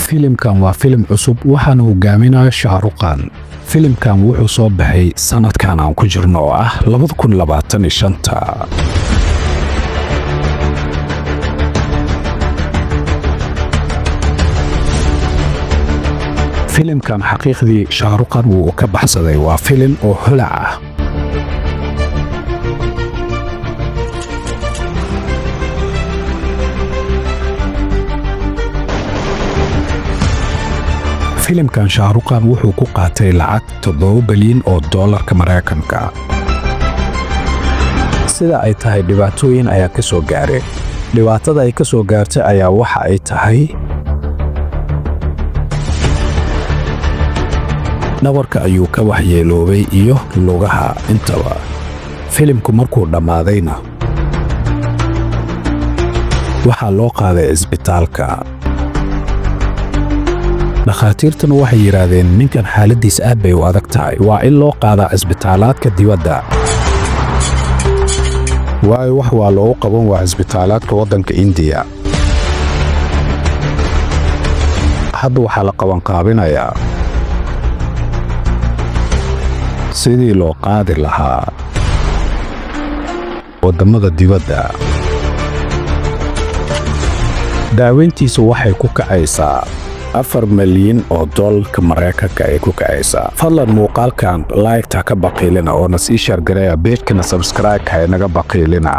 filimkan waa filim cusub waxaana hogaaminaya Shahruqan. filimkan wuxuu soo baxay sanadkan aan ku jirno oo ah 2025. filimkan xaqiiqdii Shahruqan wuu ka baxsaday waa filim oo holac ah. filimkan Shahruqan wuxuu ku qaatay lacag $7 bilyan oo dollarka Mareykanka. sida ay tahay dhibaatooyin ayaa ka soo gaaray. dhibaatada ay ka soo gaartay ayaa waxa ay tahay nabarka ayuu ka waxyeeloobay iyo lugaha intaba. filimku markuu dhammaadayna waxaa loo qaaday isbitaalka. dhakhaatiirtuna waxay yiraahdeen ninkan xaaladiisa aad bay u adag tahay, waa in loo qaadaa isbitaalaadka dibadda. waayo wax waa loogu qaban waa isbitaalaadka waddanka Indiya. hadda waxaa la qabanqaabinayaa sidii loo qaadi lahaa waddamada dibadda. daaweyntiisu waxay ku kacaysaa $4 milyan oo dollarka Mareykanka ay ku kacaysaa. fadlan muuqaalkan like-ta ka baqiilina oo na sii share gareeya, page-kana subscribe-ka inaga baqiilina.